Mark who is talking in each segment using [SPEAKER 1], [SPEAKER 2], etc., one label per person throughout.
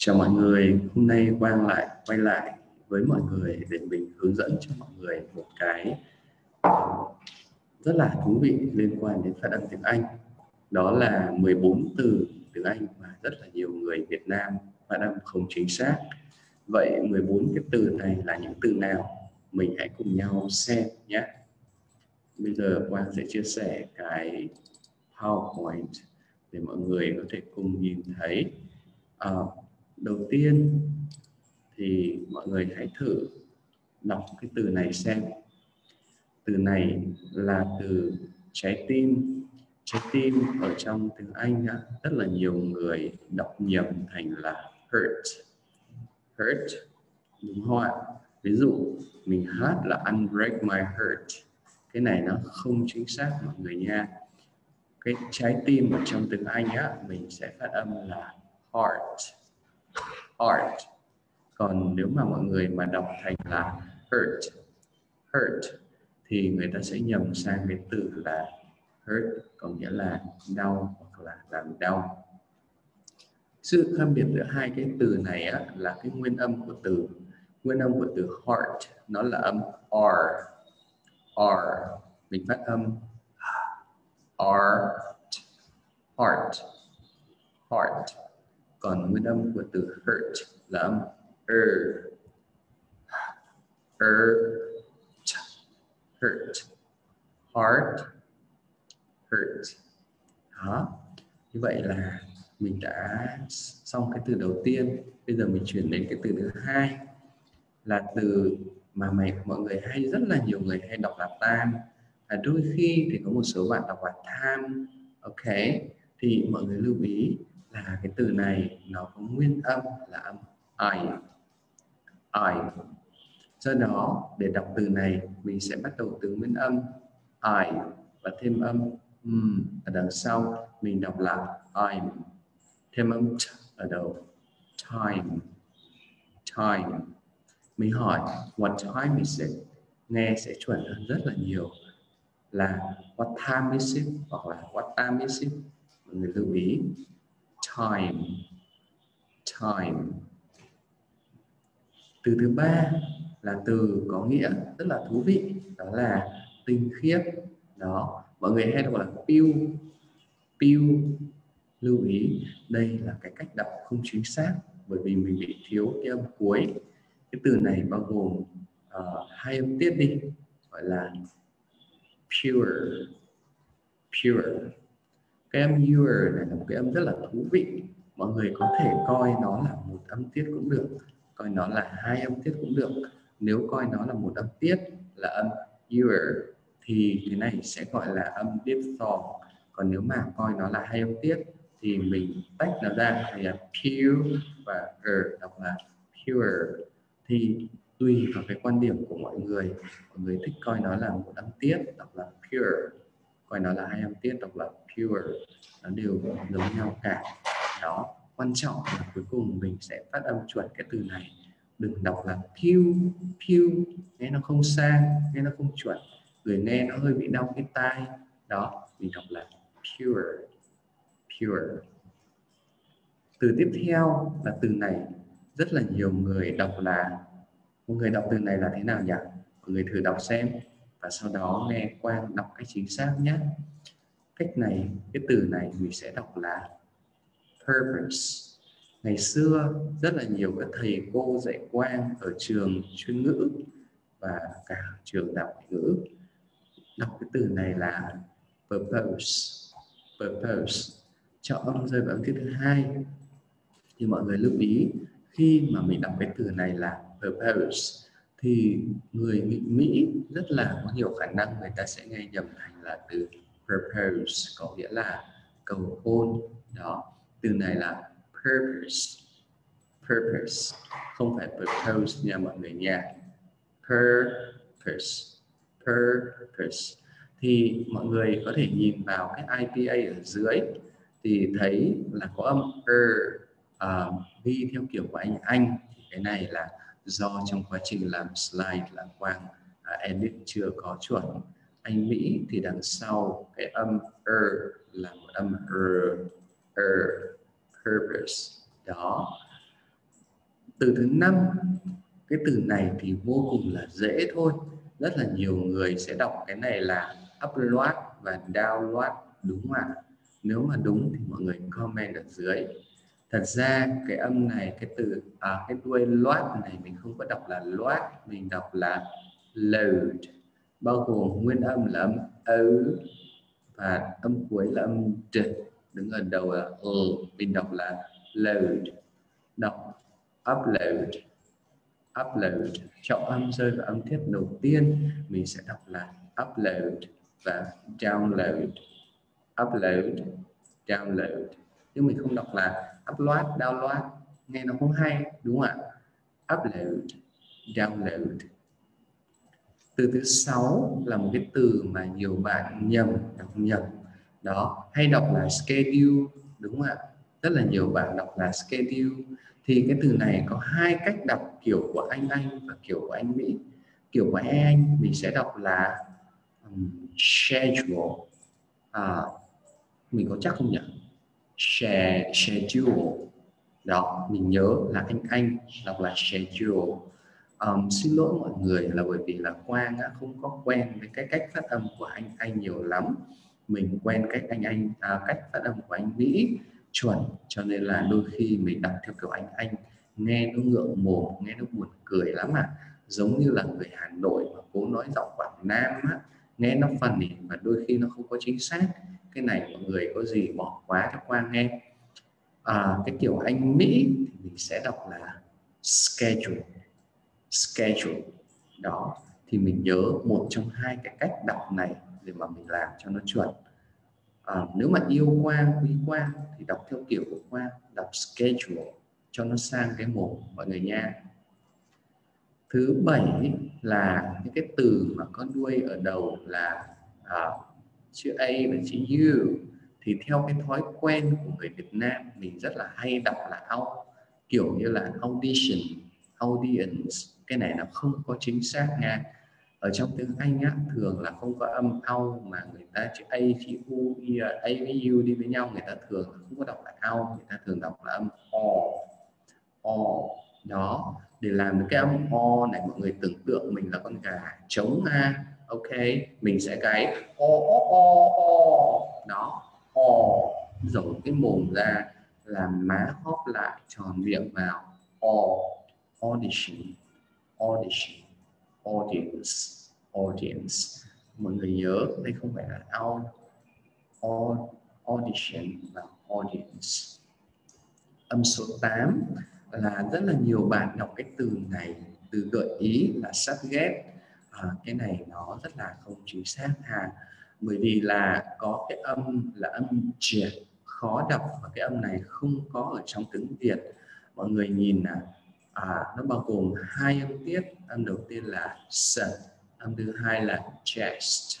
[SPEAKER 1] Chào mọi người, hôm nay quay lại với mọi người để mình hướng dẫn cho mọi người một cái rất là thú vị liên quan đến phát âm tiếng Anh. Đó là 14 từ tiếng Anh mà rất là nhiều người Việt Nam phát âm không chính xác. Vậy 14 cái từ này là những từ nào? Mình hãy cùng nhau xem nhé. Bây giờ Quang sẽ chia sẻ cái PowerPoint để mọi người có thể cùng nhìn thấy. Đầu tiên thì mọi người hãy thử đọc cái từ này xem. Từ này là từ trái tim. Trái tim ở trong tiếng Anh rất là nhiều người đọc nhầm thành là hurt. Hurt, đúng không ạ? Ví dụ mình hát là unbreak my heart. Cái này nó không chính xác mọi người nha. Cái trái tim ở trong tiếng Anh mình sẽ phát âm là heart. Heart. Còn nếu mà mọi người mà đọc thành là hurt thì người ta sẽ nhầm sang cái từ là hurt, có nghĩa là đau hoặc là làm đau. Sự khác biệt giữa hai cái từ này là cái nguyên âm của từ. Nguyên âm của từ heart nó là âm R. R. Mình phát âm R. Heart. Heart. Còn nguyên âm của từ hurt là âm hurt. Heart. Hurt. Đó. Như vậy là mình đã xong cái từ đầu tiên. Bây giờ mình chuyển đến cái từ thứ hai, là từ mà mọi người rất là nhiều người hay đọc là tam. Đôi khi thì có một số bạn đọc là tham. Ok, thì mọi người lưu ý là cái từ này nó có nguyên âm là âm I. Do đó để đọc từ này mình sẽ bắt đầu từ nguyên âm I và thêm âm ở đằng sau. Mình đọc là I'm, thêm âm ở đầu time. Mình hỏi what time is it, nghe sẽ chuẩn hơn rất là nhiều là what time is it hoặc là what time is it. Mọi người lưu ý time. Từ thứ ba là từ có nghĩa rất là thú vị, đó là tinh khiết. Đó, mọi người hay đọc là pure. Lưu ý đây là cái cách đọc không chính xác, bởi vì mình bị thiếu cái âm cuối. Cái từ này bao gồm hai âm tiết đi, gọi là pure. Cái âm pure này là một cái âm rất là thú vị. Mọi người có thể coi nó là một âm tiết cũng được, coi nó là hai âm tiết cũng được. Nếu coi nó là một âm tiết là âm pure thì cái này sẽ gọi là âm diphthong. Còn nếu mà coi nó là hai âm tiết thì mình tách nó ra thành là pure và đọc là pure. Thì tùy vào cái quan điểm của mọi người thích coi nó là một âm tiết đọc là pure, coi nó là hai âm tiết đọc là pure, nó đều giống nhau cả. Đó, quan trọng là cuối cùng mình sẽ phát âm chuẩn cái từ này. Đừng đọc là pure, nghe nó không sang, nghe nó không chuẩn, người nghe nó hơi bị đau cái tai. Đó, mình đọc là pure. Từ tiếp theo là từ này rất là nhiều người đọc là, mọi người đọc từ này là thế nào nhỉ? Mọi người thử đọc xem và sau đó nghe Quang đọc cách chính xác nhé. Cách này, cái từ này mình sẽ đọc là purpose. Ngày xưa rất là nhiều các thầy cô dạy Quang ở trường chuyên ngữ và cả trường đại học ngoại ngữ đọc cái từ này là purpose. Cho âm rơi vào cái thứ hai thì mọi người lưu ý khi mà mình đọc cái từ này là purpose thì người Mỹ rất là có nhiều khả năng người ta sẽ nghe nhầm thành là từ purpose, có nghĩa là cầu hôn. Đó, từ này là purpose, không phải purpose nha mọi người nha. Purpose. Thì mọi người có thể nhìn vào cái IPA ở dưới thì thấy là có âm ghi theo kiểu của anh. Cái này là do trong quá trình làm slide là Quang edit chưa có chuẩn. Anh Mỹ thì đằng sau cái âm là một âm purpose. Đó, Từ thứ 5, cái từ này thì vô cùng là dễ thôi, rất là nhiều người sẽ đọc cái này là upload và download, đúng không ạ? Nếu mà đúng thì mọi người comment ở dưới. Thật ra cái âm này, cái từ cái đuôi loát này mình không có đọc là loát, mình đọc là load, bao gồm nguyên âm là âm ư và âm cuối là âm d, đứng ở đầu là mình đọc là load. Đọc upload, upload, trọng âm rơi vào âm tiết đầu tiên mình sẽ đọc là upload và download, upload, download, nhưng mình không đọc là upload, download, nghe nó không hay, đúng không ạ? Upload, download. Từ thứ 6 là một cái từ mà nhiều bạn đọc nhầm, đó, hay đọc là schedule, đúng không ạ? Rất là nhiều bạn đọc là schedule. Thì cái từ này có hai cách đọc, kiểu của anh và kiểu của anh Mỹ. Kiểu của anh mình sẽ đọc là schedule. Mình có chắc không nhỉ? Schedule. Đó, mình nhớ là anh đọc là schedule. Xin lỗi mọi người là bởi vì là Quang không có quen với cái cách phát âm của anh nhiều lắm. Mình quen cách cách phát âm của anh Mỹ chuẩn, cho nên là đôi khi mình đọc theo kiểu anh nghe nó ngượng mồm, nghe nó buồn cười lắm giống như là người Hà Nội mà cố nói giọng Quảng Nam nghe nó funny mà đôi khi nó không có chính xác. Cái này mọi người có gì bỏ qua cho Quang nghe. Cái kiểu anh Mỹ thì mình sẽ đọc là schedule, schedule. Đó, thì mình nhớ một trong hai cái cách đọc này để mà mình làm cho nó chuẩn. Nếu mà yêu Quang, quý Quang thì đọc theo kiểu của Quang, đọc schedule cho nó sang cái mồm mọi người nha. Thứ 7 là những cái từ mà có đuôi ở đầu là chữ A và chữ U, thì theo cái thói quen của người Việt Nam mình rất là hay đọc là kiểu như là audition, audience. Cái này nó không có chính xác nha. Ở trong tiếng Anh thường là không có âm au, mà người ta chữ A, chữ U, A với U đi với nhau, người ta thường không có đọc là au, người ta thường đọc là âm o. Đó, để làm được cái âm o này mọi người tưởng tượng mình là con gà trống ok, mình sẽ gáy o. Đó, o, rộng cái mồm ra, làm má hóp lại, tròn miệng vào, audition, audition, audience. Mọi người nhớ đây không phải là audition và audience. Âm số 8 là rất là nhiều bạn đọc cái từ này, từ gợi ý là subject. Cái này nó rất là không chính xác bởi vì là có cái âm là âm triệt, khó đọc, và cái âm này không có ở trong tiếng Việt. Mọi người nhìn nó bao gồm hai âm tiết. Âm đầu tiên là s, âm thứ hai là chest,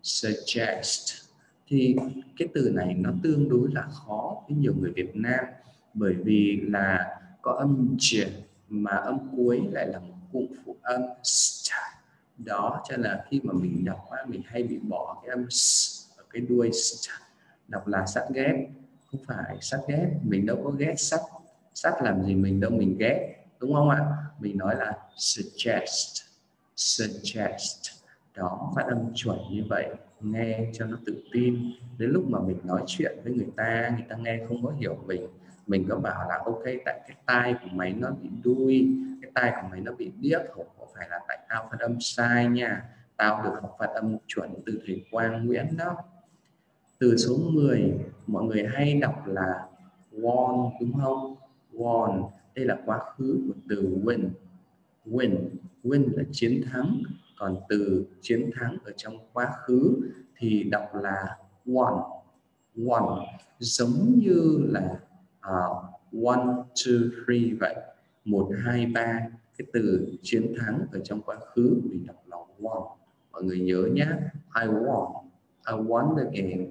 [SPEAKER 1] suggest. Thì cái từ này nó tương đối là khó với nhiều người Việt Nam, bởi vì là có âm triệt mà âm cuối lại là một cụm phụ âm st. Đó, cho nên là khi mà mình đọc mình hay bị bỏ cái âm s ở cái đuôi st, đọc là sắt ghét. Không phải sắt ghét, mình đâu có ghét sắt, sắt làm gì mình đâu mình ghét, đúng không ạ? Mình nói là suggest, suggest. Đó, phát âm chuẩn như vậy, nghe cho nó tự tin. Đến lúc mà mình nói chuyện với người ta nghe không có hiểu mình có bảo là ok, tại cái tai của mày nó bị đuôi, cái tai của mày nó bị điếc, không phải là tại tao phát âm sai nha, tao được học phát âm chuẩn từ thầy Quang Nguyễn đó. Từ số 10 mọi người hay đọc là won, đúng không? Won, đây là quá khứ của từ win. Win là chiến thắng, còn từ chiến thắng ở trong quá khứ thì đọc là won. Giống như là 1, 2, 3 vậy, 1, 2, 3. Cái từ chiến thắng ở trong quá khứ mình đọc là won. Mọi người nhớ nhé, I won the game,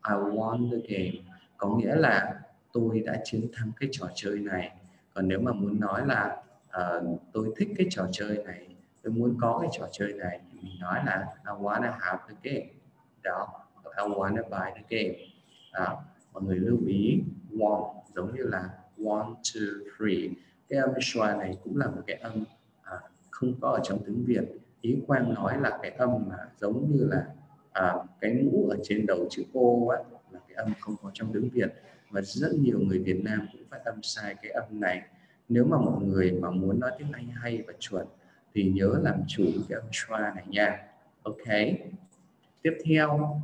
[SPEAKER 1] I won the game, có nghĩa là tôi đã chiến thắng cái trò chơi này. Còn nếu mà muốn nói là tôi thích cái trò chơi này, tôi muốn có cái trò chơi này, thì mình nói là I wanna have the game. Đó, I wanna buy the game. Mọi người lưu ý won giống như là 1, 2, 3. cái âm schwa này cũng là một cái âm không có ở trong tiếng Việt. Ý Quang nói là cái âm mà giống như là cái mũ ở trên đầu chữ ô á, là cái âm không có trong tiếng Việt, và rất nhiều người Việt Nam cũng phát âm sai cái âm này. Nếu mà mọi người mà muốn nói tiếng Anh hay và chuẩn thì nhớ làm chủ cái âm schwa này nha. Ok. Tiếp theo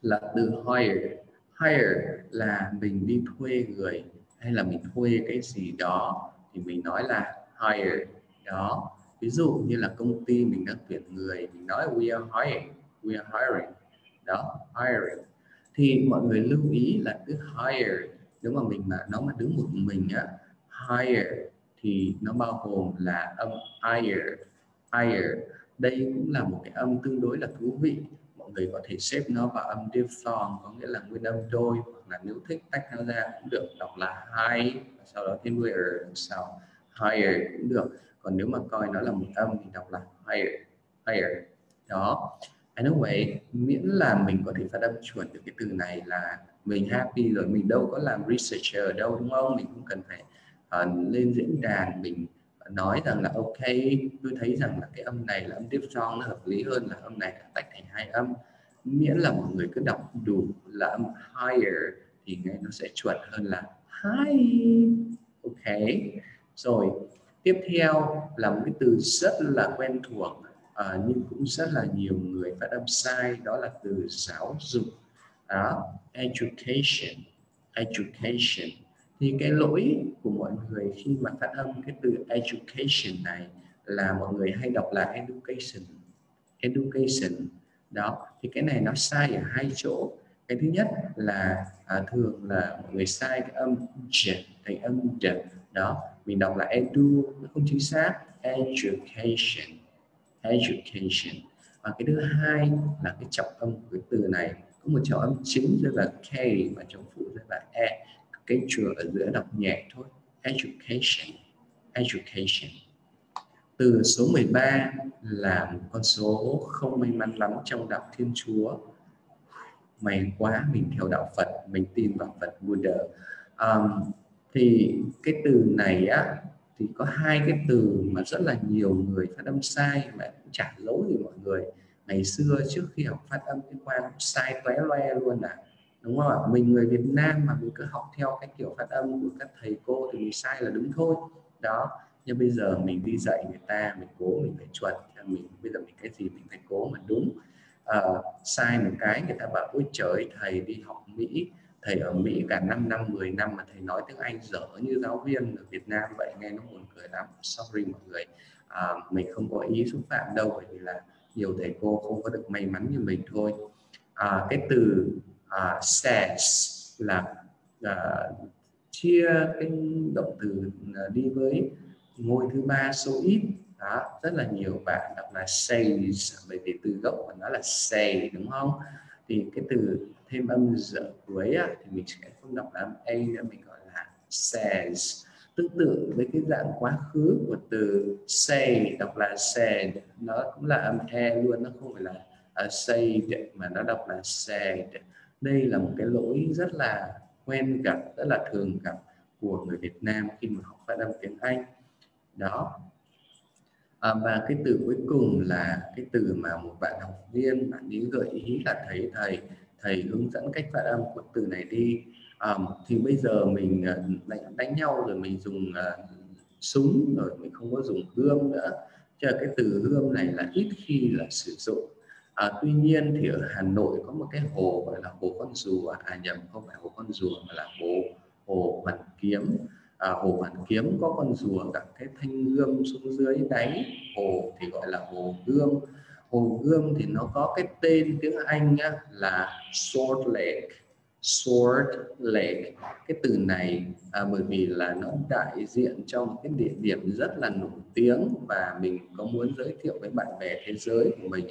[SPEAKER 1] là từ hire. Hire là mình đi thuê người hay là mình thuê cái gì đó thì mình nói là hire đó. Ví dụ như là công ty mình đang tuyển người, mình nói we are hiring đó, hiring. Thì mọi người lưu ý là từ hire, nếu mà mình nó mà đứng một mình á, hire thì nó bao gồm là âm higher. Đây cũng là một cái âm tương đối là thú vị. Mọi người có thể xếp nó vào âm diphthong, có nghĩa là nguyên âm đôi, hoặc là nếu thích tách nó ra cũng được, đọc là high, sau đó thêm đuôi r đằng sau, higher cũng được. Còn nếu mà coi nó là một âm thì đọc là higher đó. Anyway, miễn là mình có thể phát âm chuẩn được cái từ này là mình happy rồi. Mình đâu có làm researcher ở đâu, đúng không? Mình cũng cần phải lên diễn đàn mình nói rằng là ok, tôi thấy rằng là cái âm này là âm diphthong nó hợp lý hơn là âm này tách thành hai âm. Miễn là mọi người cứ đọc đủ là âm higher thì nghe nó sẽ chuẩn hơn là high. Ok. Rồi tiếp theo là một cái từ rất là quen thuộc, nhưng cũng rất là nhiều người phát âm sai, đó là từ giáo dục đó, education. Thì cái lỗi của mọi người khi mà phát âm cái từ education này là mọi người hay đọc là education đó. Thì cái này nó sai ở hai chỗ. Cái thứ nhất là thường là mọi người sai cái âm j thành âm d đó, mình đọc là edu, nó không chính xác, education. Và cái thứ hai là cái trọng âm của cái từ này, có một trọng âm chính rất là k và trọng phụ rất là e, cái chừa ở giữa đọc nhẹ thôi, education. Từ số 13 là một con số không may mắn lắm trong đạo Thiên Chúa. May quá, mình theo đạo Phật, mình tin vào Phật Buddha. Thì cái từ này á, thì có hai cái từ mà rất là nhiều người phát âm sai mà cũng chả lỗi gì mọi người. Ngày xưa trước khi học phát âm cái Quang sai tóe loe luôn đúng không ạ? Mình người Việt Nam mà mình cứ học theo cái kiểu phát âm của các thầy cô thì mình sai là đúng thôi đó. Nhưng bây giờ mình đi dạy người ta, mình cố mình phải chuẩn, mình bây giờ mình cái gì mình phải cố mà đúng. Sai một cái người ta bảo ôi trời, thầy đi học Mỹ, thầy ở Mỹ cả 5 năm 10 năm mà thầy nói tiếng Anh dở như giáo viên ở Việt Nam vậy, nghe nó buồn cười lắm. Sorry mọi người, mình không có ý xúc phạm đâu, bởi vì là nhiều thầy cô không có được may mắn như mình thôi. Cái từ says là chia cái động từ đi với ngôi thứ ba số ít đó. Rất là nhiều bạn đọc là says bởi vì từ gốc của nó là say, đúng không? Thì cái từ thêm âm dở cuối thì mình sẽ không đọc là âm a nữa, mình gọi là says. Tương tự với cái dạng quá khứ của từ say đọc là said, nó cũng là âm e luôn, nó không phải là said mà nó đọc là said. Đây là một cái lỗi rất là quen gặp, rất là thường gặp của người Việt Nam khi mà học phát âm tiếng Anh đó. Và cái từ cuối cùng là cái từ mà một bạn học viên bạn ấy gợi ý là thầy hướng dẫn cách phát âm của từ này đi. Thì bây giờ mình đánh nhau rồi mình dùng súng rồi, mình không có dùng gươm nữa, cho cái từ gươm này là ít khi là sử dụng. Tuy nhiên thì ở Hà Nội có một cái hồ gọi là hồ Con Rùa, nhầm, không phải hồ Con Rùa mà là hồ Hoàn Kiếm. Hồ Hoàn Kiếm có con rùa đặt cái thanh gươm xuống dưới đáy hồ thì gọi là hồ Gươm. Hồ Gươm thì nó có cái tên tiếng Anh là Sword Lake. Cái từ này bởi vì là nó đại diện cho một cái địa điểm rất là nổi tiếng, và mình có muốn giới thiệu với bạn bè thế giới của mình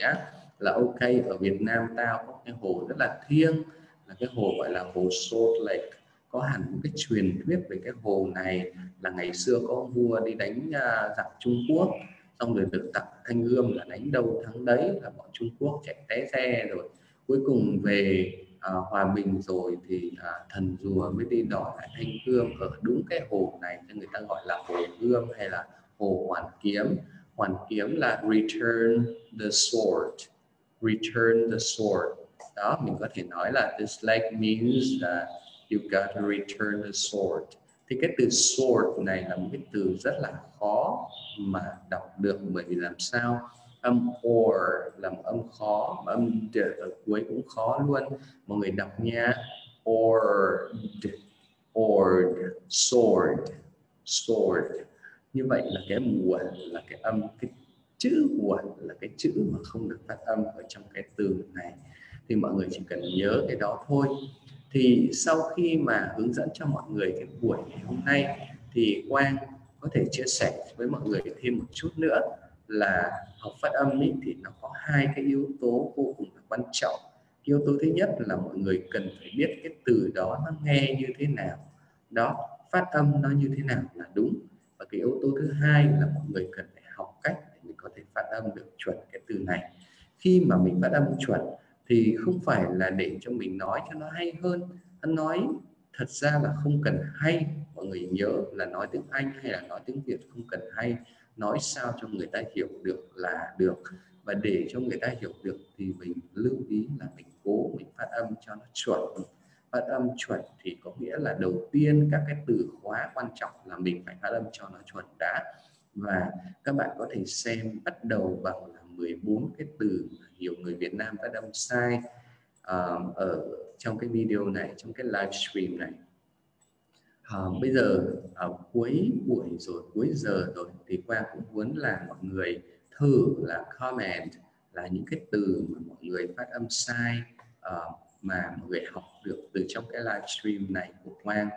[SPEAKER 1] là ok, ở Việt Nam tao có cái hồ rất là thiêng, là cái hồ gọi là hồ Sword Lake. Có hẳn một cái truyền thuyết về cái hồ này là ngày xưa có vua đi đánh giặc Trung Quốc, xong rồi được tặng thanh gươm là đánh đâu thắng đấy, là bọn Trung Quốc chạy té xe rồi cuối cùng về hòa bình rồi thì thần rùa mới đi đòi lại thanh gươm ở đúng cái hồ này, cho người ta gọi là hồ Gươm hay là hồ Hoàn Kiếm. Hoàn Kiếm là return the sword, return the sword. Đó, mình có thể nói là this lake means that you got to return the sword. Thì cái từ sword này là một cái từ rất là khó mà đọc được, bởi vì làm sao âm or làm âm khó, âm d ở cuối cũng khó luôn. Mọi người đọc nha, ord, sword, sword. Như vậy là cái muộn là cái âm, cái chữ muộn là cái chữ mà không được phát âm ở trong cái từ này. Thì mọi người chỉ cần nhớ cái đó thôi. Thì sau khi mà hướng dẫn cho mọi người cái buổi ngày hôm nay thì Quang có thể chia sẻ với mọi người thêm một chút nữa là học phát âm ý, thì nó có hai cái yếu tố vô cùng là quan trọng. Yếu tố thứ nhất là mọi người cần phải biết cái từ đó nó nghe như thế nào, đó, phát âm nó như thế nào là đúng. Và cái yếu tố thứ hai là mọi người cần phải học cách để mình có thể phát âm được chuẩn cái từ này. Khi mà mình phát âm chuẩn thì không phải là để cho mình nói cho nó hay hơn, nói thật ra là không cần hay. Mọi người nhớ là nói tiếng Anh hay là nói tiếng Việt không cần hay, nói sao cho người ta hiểu được là được. Và để cho người ta hiểu được thì mình lưu ý là mình cố mình phát âm cho nó chuẩn. Phát âm chuẩn thì có nghĩa là đầu tiên các cái từ khóa quan trọng là mình phải phát âm cho nó chuẩn đã. Và các bạn có thể xem bắt đầu bằng là 14 cái từ nhiều người Việt Nam phát âm sai ở trong cái video này, trong cái livestream này. Bây giờ ở cuối buổi rồi, cuối giờ rồi thì Quang cũng muốn là mọi người thử là comment là những cái từ mà mọi người phát âm sai mà mọi người học được từ trong cái livestream này của Quang.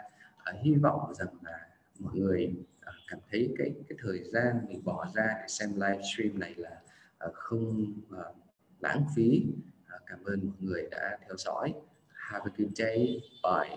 [SPEAKER 1] Hy vọng rằng là mọi người cảm thấy cái thời gian mình bỏ ra để xem livestream này là không lãng phí. Cảm ơn mọi người đã theo dõi. Have a good day. Bye.